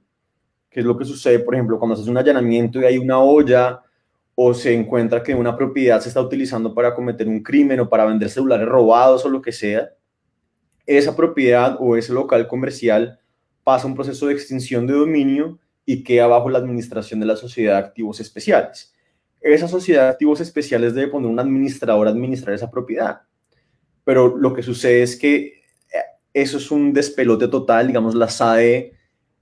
que es lo que sucede, por ejemplo, cuando se hace un allanamiento y hay una olla, o se encuentra que una propiedad se está utilizando para cometer un crimen o para vender celulares robados o lo que sea. Esa propiedad o ese local comercial pasa un proceso de extinción de dominio y queda bajo la administración de la Sociedad de Activos Especiales. Esa Sociedad de Activos Especiales debe poner un administrador a administrar esa propiedad. Pero lo que sucede es que eso es un despelote total. Digamos, la SAE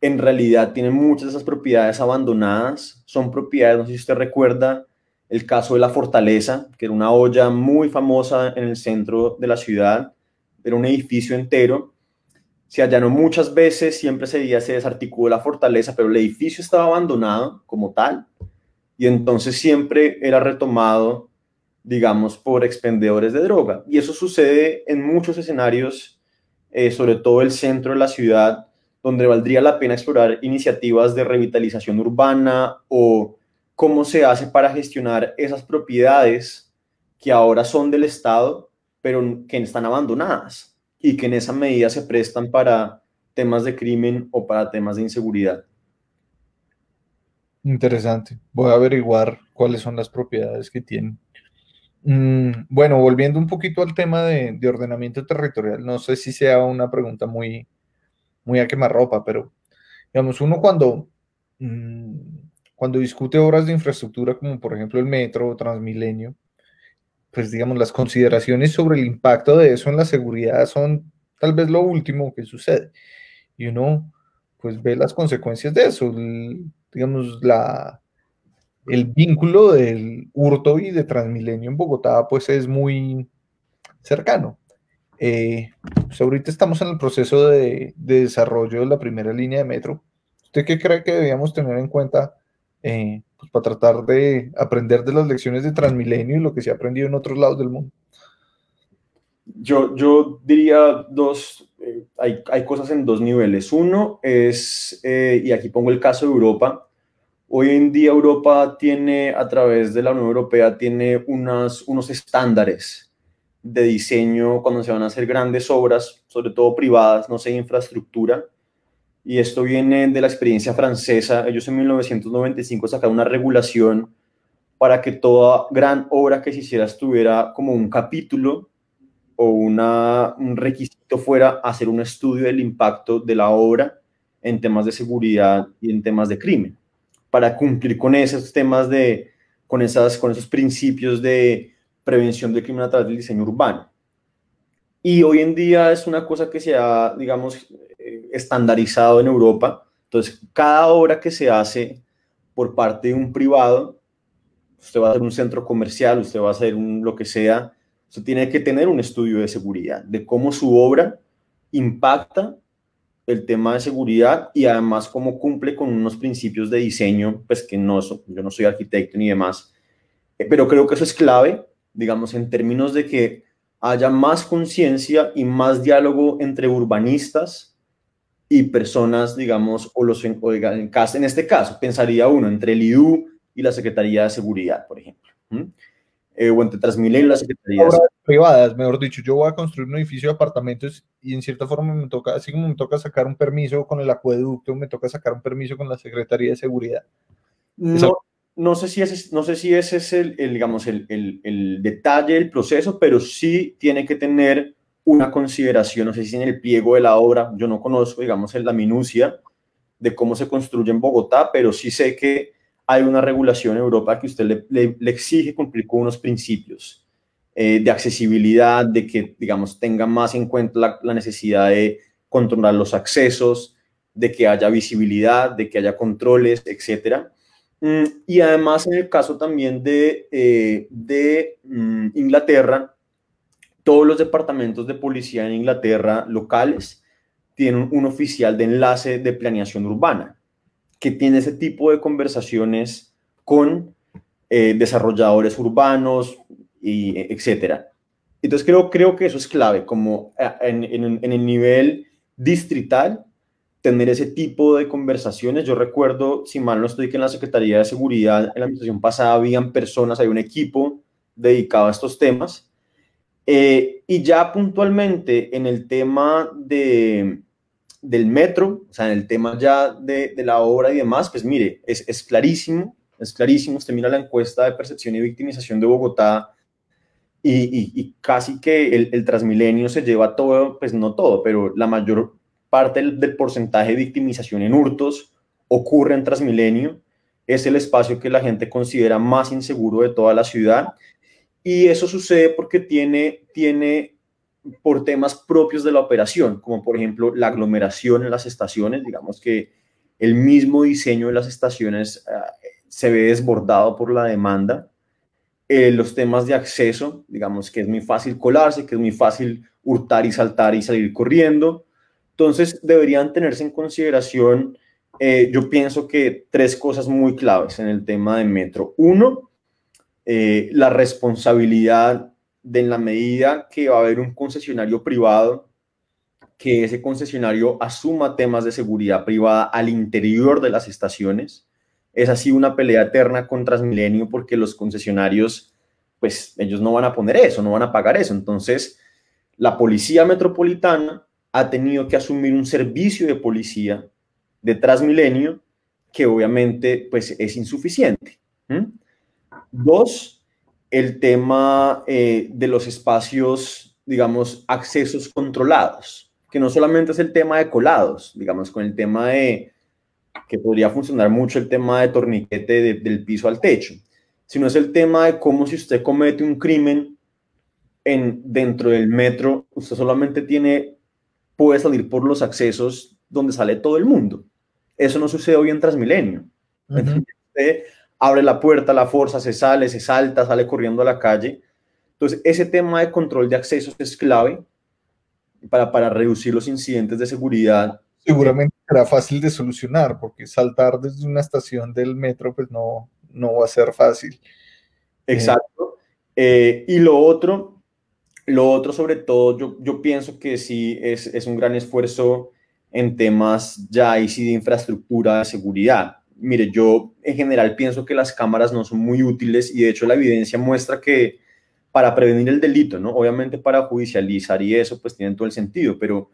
en realidad tiene muchas de esas propiedades abandonadas. Son propiedades, no sé si usted recuerda el caso de La Fortaleza, que era una olla muy famosa en el centro de la ciudad, era un edificio entero. Se allanó muchas veces, siempre se desarticuló la fortaleza, pero el edificio estaba abandonado como tal, y entonces siempre era retomado, digamos, por expendedores de droga. Y eso sucede en muchos escenarios, sobre todo el centro de la ciudad, donde valdría la pena explorar iniciativas de revitalización urbana o cómo se hace para gestionar esas propiedades que ahora son del Estado, pero que están abandonadas y que en esa medida se prestan para temas de crimen o para temas de inseguridad. Interesante. Voy a averiguar cuáles son las propiedades que tienen. Bueno, volviendo un poquito al tema de ordenamiento territorial, no sé si sea una pregunta muy, muy a quemarropa, pero digamos, uno mm, cuando discute obras de infraestructura, como por ejemplo el metro o Transmilenio, pues digamos, las consideraciones sobre el impacto de eso en la seguridad son tal vez lo último que sucede. Y uno pues ve las consecuencias de eso, digamos, el vínculo del hurto y de Transmilenio en Bogotá pues es muy cercano. Pues ahorita estamos en el proceso de desarrollo de la primera línea de metro. ¿Usted qué cree que debíamos tener en cuenta pues para tratar de aprender de las lecciones de Transmilenio y lo que se ha aprendido en otros lados del mundo? Yo diría hay cosas en dos niveles. Uno es, y aquí pongo el caso de Europa. Hoy en día Europa tiene, a través de la Unión Europea, tiene unos estándares de diseño cuando se van a hacer grandes obras, sobre todo privadas, no sé, infraestructura. Y esto viene de la experiencia francesa. Ellos en 1995 sacaron una regulación para que toda gran obra que se hiciera estuviera como un capítulo o un requisito fuera hacer un estudio del impacto de la obra en temas de seguridad y en temas de crimen, para cumplir con esos temas con esos principios de prevención del crimen a través del diseño urbano. Y hoy en día es una cosa que se ha, digamos, estandarizado en Europa. Entonces, cada obra que se hace por parte de un privado, usted va a hacer un centro comercial, usted va a hacer lo que sea, usted tiene que tener un estudio de seguridad, de cómo su obra impacta el tema de seguridad y además cómo cumple con unos principios de diseño, pues que yo no soy arquitecto ni demás, pero creo que eso es clave, digamos, en términos de que haya más conciencia y más diálogo entre urbanistas y personas, digamos, en este caso, pensaría uno entre el IDU y la Secretaría de Seguridad, por ejemplo. O entre Transmilenio y la Secretaría de Seguridad. Privadas, mejor dicho, yo voy a construir un edificio de apartamentos y en cierta forma me toca, así como me toca sacar un permiso con el acueducto, me toca sacar un permiso con la Secretaría de Seguridad. No sé si ese es digamos, el detalle del proceso, pero sí tiene que tener una consideración, no sé si en el pliego de la obra, yo no conozco, digamos, en la minucia de cómo se construye en Bogotá, pero sí sé que hay una regulación en Europa que usted le exige cumplir con unos principios de accesibilidad, de que, digamos, tenga más en cuenta la necesidad de controlar los accesos, de que haya visibilidad, de que haya controles, etcétera. Y además, en el caso también de Inglaterra, todos los departamentos de policía en Inglaterra locales tienen un oficial de enlace de planeación urbana que tiene ese tipo de conversaciones con desarrolladores urbanos, etcétera. Entonces creo que eso es clave, como en el nivel distrital, tener ese tipo de conversaciones. Yo recuerdo, si mal no estoy, que en la Secretaría de Seguridad, en la administración pasada, habían personas, hay un equipo dedicado a estos temas. Y ya puntualmente en el tema del metro, o sea, en el tema ya de la obra y demás, pues mire, es clarísimo, usted mira la encuesta de percepción y victimización de Bogotá y casi que el Transmilenio se lleva todo, pues no todo, pero la mayor parte del porcentaje de victimización en hurtos ocurre en Transmilenio, es el espacio que la gente considera más inseguro de toda la ciudad, y eso sucede porque tiene por temas propios de la operación, como por ejemplo la aglomeración en las estaciones, digamos que el mismo diseño de las estaciones se ve desbordado por la demanda, los temas de acceso, digamos que es muy fácil colarse, que es muy fácil hurtar y saltar y salir corriendo. Entonces deberían tenerse en consideración, yo pienso que tres cosas muy claves en el tema de metro. Uno, la responsabilidad de, en la medida que va a haber un concesionario privado, que ese concesionario asuma temas de seguridad privada al interior de las estaciones. Es así una pelea eterna con Transmilenio porque los concesionarios, pues ellos no van a poner eso, no van a pagar eso. Entonces, la policía metropolitana ha tenido que asumir un servicio de policía de Transmilenio que obviamente pues es insuficiente. Dos, el tema de los espacios, digamos, accesos controlados, que no solamente es el tema de colados, digamos, con el tema de que podría funcionar mucho el tema de torniquete del piso al techo, sino es el tema de cómo si usted comete un crimen dentro del metro, usted solamente puede salir por los accesos donde sale todo el mundo. Eso no sucede hoy en Transmilenio. Usted abre la puerta, la fuerza, se sale, se salta, sale corriendo a la calle. Entonces, ese tema de control de accesos es clave para reducir los incidentes de seguridad. Seguramente será fácil de solucionar, porque saltar desde una estación del metro, pues no va a ser fácil. Exacto. Y lo otro sobre todo, yo pienso que sí es un gran esfuerzo en temas ya y sí de infraestructura de seguridad. Mire, yo en general pienso que las cámaras no son muy útiles y de hecho la evidencia muestra que para prevenir el delito, ¿no? Obviamente para judicializar y eso pues tienen todo el sentido, pero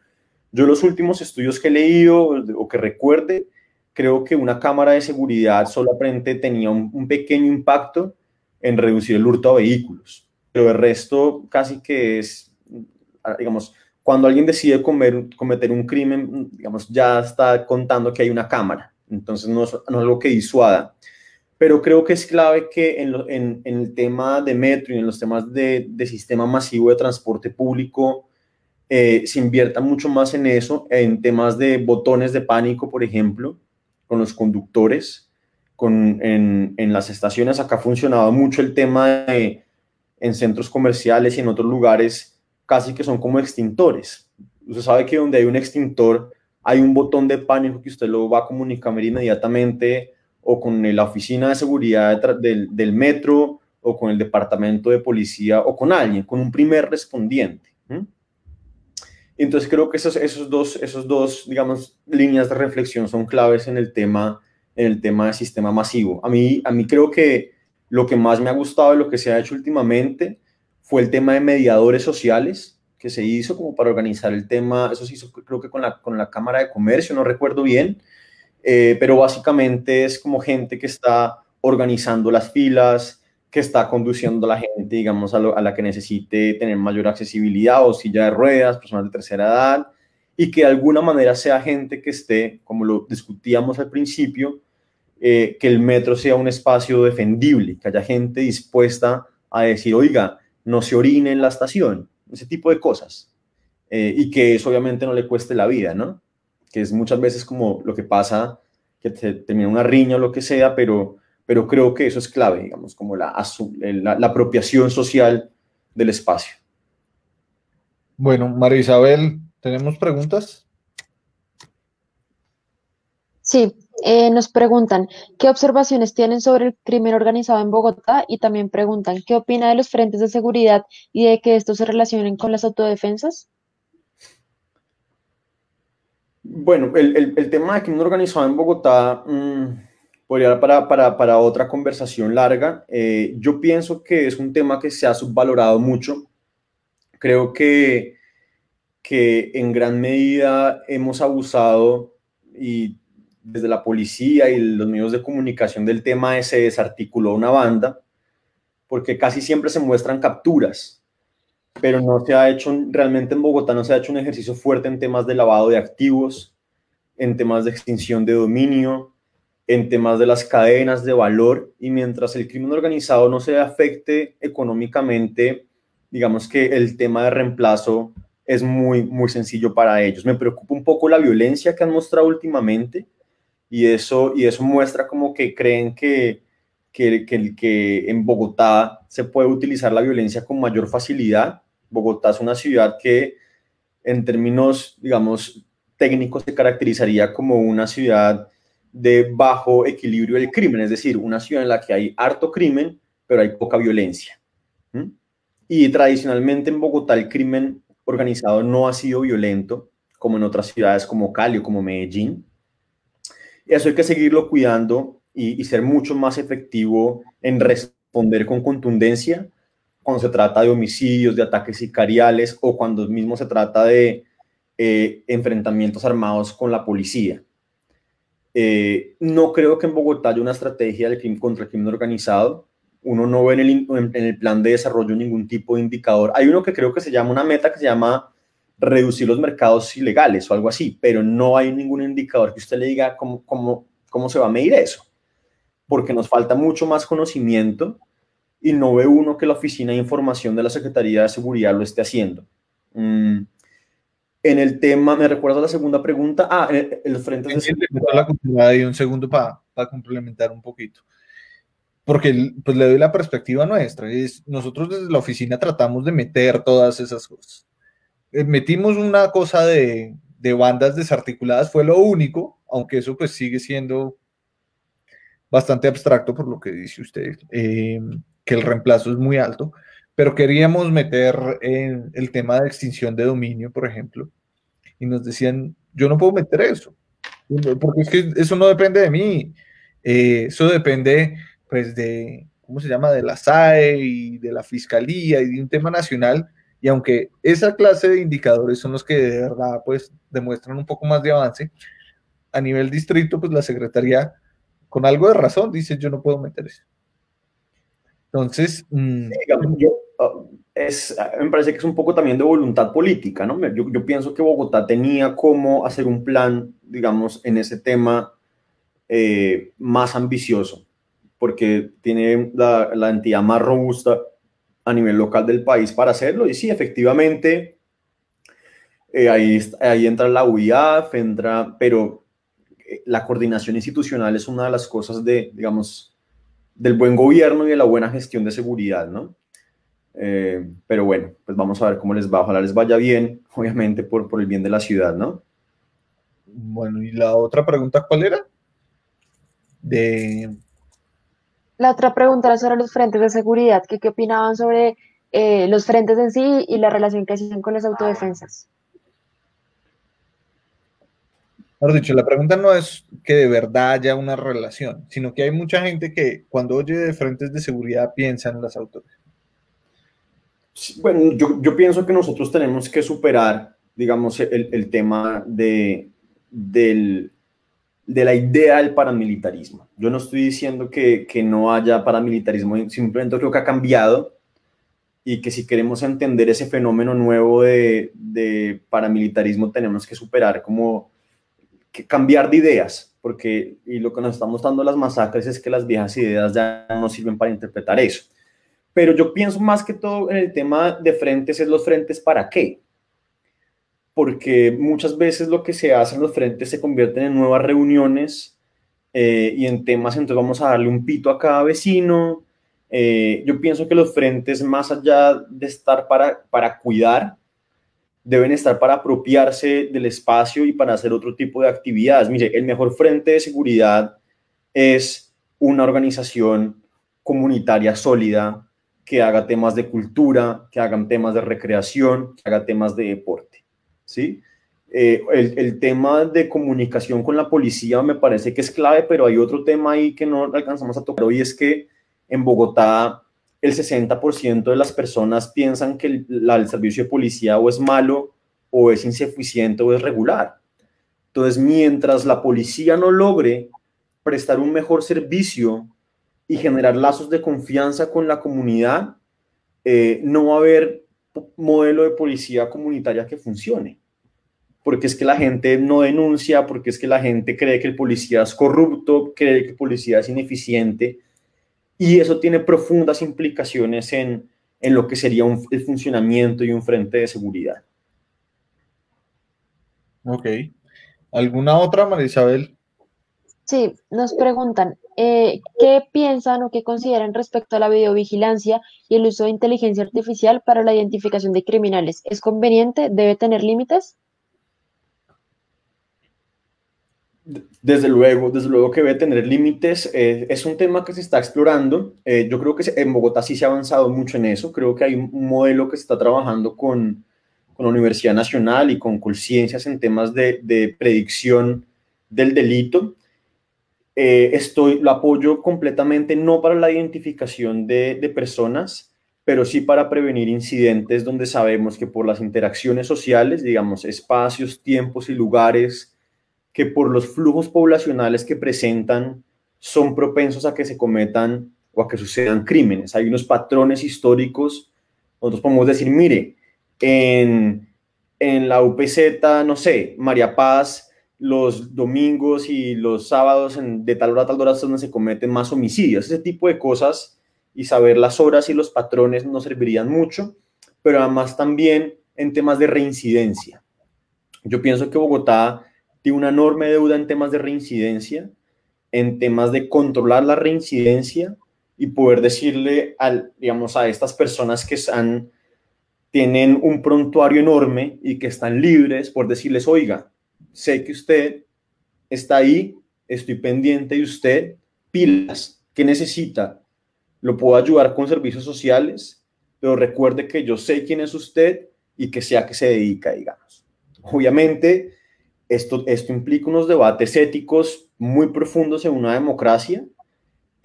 yo los últimos estudios que he leído o que recuerde, creo que una cámara de seguridad solamente tenía un pequeño impacto en reducir el hurto a vehículos, pero el resto casi que es, digamos, cuando alguien decide cometer un crimen, digamos, ya está contando que hay una cámara, entonces no es algo que disuada. Pero creo que es clave que en el tema de metro y en los temas de sistema masivo de transporte público, se invierta mucho más en eso, en temas de botones de pánico, por ejemplo, con los conductores, en las estaciones. Acá ha funcionado mucho el tema en centros comerciales y en otros lugares, casi que son como extintores. Usted sabe que donde hay un extintor, hay un botón de pánico que usted lo va a comunicar inmediatamente o con la oficina de seguridad del metro o con el departamento de policía o con alguien, con un primer respondiente. Entonces creo que esos dos, digamos, líneas de reflexión son claves en el tema de sistema masivo. A mí creo que lo que más me ha gustado de lo que se ha hecho últimamente fue el tema de mediadores sociales que se hizo como para organizar el tema. Eso se hizo creo que con la Cámara de Comercio, no recuerdo bien, pero básicamente es como gente que está organizando las filas, que está conduciendo a la gente, digamos, a la que necesite tener mayor accesibilidad o silla de ruedas, personas de tercera edad, y que de alguna manera sea gente que esté, como lo discutíamos al principio, que el metro sea un espacio defendible, que haya gente dispuesta a decir, oiga, no se orine en la estación, ese tipo de cosas, y que eso obviamente no le cueste la vida, ¿no? Que es muchas veces como lo que pasa, que termina una riña o lo que sea, pero creo que eso es clave, digamos, como la apropiación social del espacio. Bueno, María Isabel, ¿tenemos preguntas? Sí, nos preguntan, ¿qué observaciones tienen sobre el crimen organizado en Bogotá? Y también preguntan, ¿qué opina de los frentes de seguridad y de que estos se relacionen con las autodefensas? Bueno, el tema de crimen organizado en Bogotá podría dar para otra conversación larga. Yo pienso que es un tema que se ha subvalorado mucho. Creo que en gran medida hemos abusado y desde la policía y los medios de comunicación del tema se desarticuló una banda, porque casi siempre se muestran capturas, pero no se ha hecho, realmente en Bogotá no se ha hecho un ejercicio fuerte en temas de lavado de activos, en temas de extinción de dominio, en temas de las cadenas de valor, y mientras el crimen organizado no se afecte económicamente, digamos que el tema de reemplazo es muy sencillo para ellos. Me preocupa un poco la violencia que han mostrado últimamente, y eso muestra como que creen que en Bogotá se puede utilizar la violencia con mayor facilidad. Bogotá es una ciudad que en términos, digamos, técnicos se caracterizaría como una ciudad de bajo equilibrio del crimen, es decir, una ciudad en la que hay harto crimen, pero hay poca violencia. Y tradicionalmente en Bogotá el crimen organizado no ha sido violento, como en otras ciudades como Cali o como Medellín. Y eso hay que seguirlo cuidando y ser mucho más efectivo en responder con contundencia cuando se trata de homicidios, de ataques sicariales o cuando mismo se trata de enfrentamientos armados con la policía. No creo que en Bogotá haya una estrategia contra el crimen organizado. Uno no ve en el plan de desarrollo ningún tipo de indicador. Hay uno que creo que se llama, una meta que se llama reducir los mercados ilegales o algo así, pero no hay ningún indicador que usted le diga cómo se va a medir eso, porque nos falta mucho más conocimiento y no ve uno que la Oficina de Información de la Secretaría de Seguridad lo esté haciendo. En el tema, ¿me recuerdas la segunda pregunta? En los frentes de seguridad. La cultura y un segundo para complementar un poquito. porque pues le doy la perspectiva nuestra. Nosotros desde la oficina tratamos de meter todas esas cosas. Metimos una cosa de bandas desarticuladas, fue lo único, aunque eso pues sigue siendo bastante abstracto por lo que dice usted, que el reemplazo es muy alto, pero queríamos meter el tema de extinción de dominio, por ejemplo, y nos decían, yo no puedo meter eso, porque es que eso no depende de mí, eso depende pues de, ¿cómo se llama?, de la SAE y de la Fiscalía y de un tema nacional, y aunque esa clase de indicadores son los que de verdad pues demuestran un poco más de avance, a nivel distrito pues la Secretaría con algo de razón dice yo no puedo meter eso. Entonces, digamos, me parece que es un poco también de voluntad política, ¿no? Yo pienso que Bogotá tenía cómo hacer un plan, digamos, en ese tema más ambicioso, porque tiene la entidad más robusta a nivel local del país para hacerlo. Y sí, efectivamente, ahí entra la UIAF, pero la coordinación institucional es una de las cosas digamos, del buen gobierno y de la buena gestión de seguridad, ¿no? Pero bueno, pues vamos a ver cómo les va. Ojalá les vaya bien, obviamente, por el bien de la ciudad, ¿no? bueno, y la otra pregunta, ¿cuál era? La otra pregunta era sobre los frentes de seguridad, que qué opinaban sobre los frentes en sí y la relación que hacían con las autodefensas. Mejor dicho, la pregunta no es que de verdad haya una relación, sino que hay mucha gente que cuando oye de frentes de seguridad piensa en las autoridades. Bueno, yo pienso que nosotros tenemos que superar, digamos, el tema de la idea del paramilitarismo. Yo no estoy diciendo que no haya paramilitarismo, simplemente creo que ha cambiado y que si queremos entender ese fenómeno nuevo de paramilitarismo tenemos que superar como que cambiar de ideas, porque y lo que nos están mostrando las masacres es que las viejas ideas ya no sirven para interpretar eso. Pero yo pienso más que todo en el tema de frentes, es los frentes para qué. Porque muchas veces lo que se hace en los frentes se convierten en nuevas reuniones y en temas, entonces vamos a darle un pito a cada vecino. Yo pienso que los frentes, más allá de estar para cuidar, deben estar para apropiarse del espacio y para hacer otro tipo de actividades. Mire, el mejor frente de seguridad es una organización comunitaria sólida que haga temas de cultura, que hagan temas de recreación, que haga temas de deporte, ¿sí? El tema de comunicación con la policía me parece que es clave, pero hay otro tema ahí que no alcanzamos a tocar hoy, es que en Bogotá el 60% de las personas piensan que el servicio de policía o es malo, o es insuficiente, o es regular. Entonces, mientras la policía no logre prestar un mejor servicio y generar lazos de confianza con la comunidad, no va a haber modelo de policía comunitaria que funcione. Porque es que la gente no denuncia, porque es que la gente cree que el policía es corrupto, cree que el policía es ineficiente, y eso tiene profundas implicaciones en lo que sería el funcionamiento y un frente de seguridad. Ok. ¿Alguna otra, María Isabel? Sí, nos preguntan, ¿qué piensan o qué consideran respecto a la videovigilancia y el uso de inteligencia artificial para la identificación de criminales? ¿Es conveniente? ¿Debe tener límites? Desde luego que debe tener límites. Es un tema que se está explorando. Yo creo que en Bogotá sí se ha avanzado mucho en eso. Creo que hay un modelo que se está trabajando con la Universidad Nacional y con Colciencias en temas de predicción del delito. Lo apoyo completamente, no para la identificación de personas, pero sí para prevenir incidentes donde sabemos que por las interacciones sociales, digamos, espacios, tiempos y lugares, que por los flujos poblacionales que presentan son propensos a que se cometan o a que sucedan crímenes. Hay unos patrones históricos. Nosotros podemos decir, mire, en la UPZ, no sé, María Paz, los domingos y los sábados de tal hora a tal hora es donde se cometen más homicidios. Ese tipo de cosas, y saber las horas y los patrones nos servirían mucho, pero además también en temas de reincidencia. Yo pienso que Bogotá tiene una enorme deuda en temas de reincidencia, en temas de controlar la reincidencia y poder decirle digamos, a estas personas que tienen un prontuario enorme y que están libres, por decirles, oiga, sé que usted está ahí, estoy pendiente de usted, pilas, ¿qué necesita? Lo puedo ayudar con servicios sociales, pero recuerde que yo sé quién es usted y que sea que se dedica, digamos. Obviamente, esto implica unos debates éticos muy profundos en una democracia,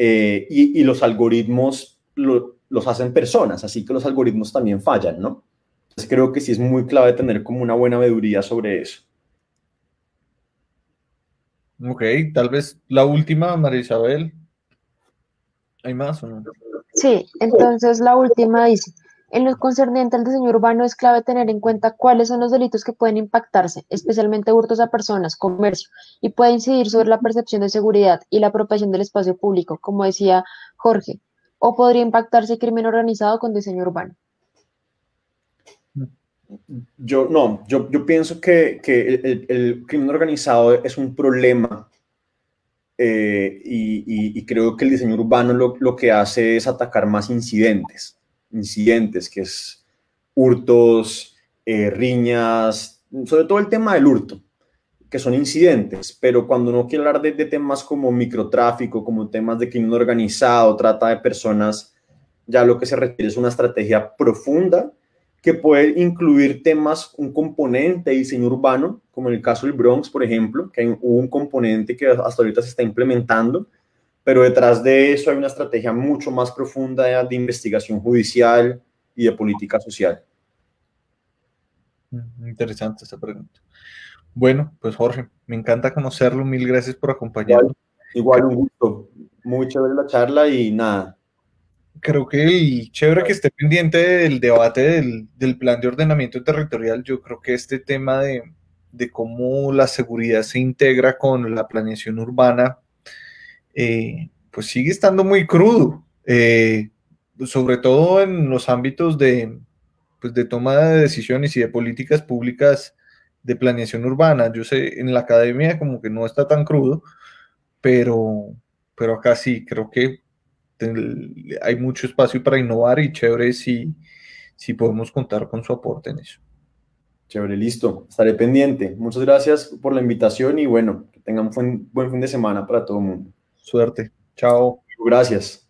y los algoritmos los hacen personas, así que los algoritmos también fallan, ¿no? Entonces creo que sí es muy clave tener como una buena veeduría sobre eso. Ok, tal vez la última, María Isabel. ¿Hay más o no? Sí, entonces la última dice, en lo concerniente al diseño urbano es clave tener en cuenta cuáles son los delitos que pueden impactarse, especialmente hurtos a personas, comercio, y puede incidir sobre la percepción de seguridad y la apropiación del espacio público, como decía Jorge, o podría impactarse crimen organizado con diseño urbano. Yo pienso que el crimen organizado es un problema, y creo que el diseño urbano lo que hace es atacar más incidentes, que es hurtos, riñas, sobre todo el tema del hurto, que son incidentes, pero cuando uno quiere hablar de temas como microtráfico, como temas de crimen organizado, trata de personas, ya lo que se requiere es una estrategia profunda que puede incluir temas, un componente de diseño urbano, como en el caso del Bronx, por ejemplo, que hubo un componente que hasta ahorita se está implementando, pero detrás de eso hay una estrategia mucho más profunda de investigación judicial y de política social. Interesante esta pregunta. Bueno, pues Jorge, me encanta conocerlo. Mil gracias por acompañarnos. Igual un gusto. Muy chévere la charla y nada. Creo que chévere que esté pendiente del debate del plan de ordenamiento territorial. Yo creo que este tema de cómo la seguridad se integra con la planeación urbana, pues sigue estando muy crudo, sobre todo en los ámbitos pues de toma de decisiones y de políticas públicas de planeación urbana. Yo sé, en la academia como que no está tan crudo, pero acá sí, creo que hay mucho espacio para innovar y chévere si podemos contar con su aporte en eso. Chévere, listo. Estaré pendiente. Muchas gracias por la invitación y bueno, que tengan un buen fin de semana para todo el mundo. Suerte. Chao. Gracias.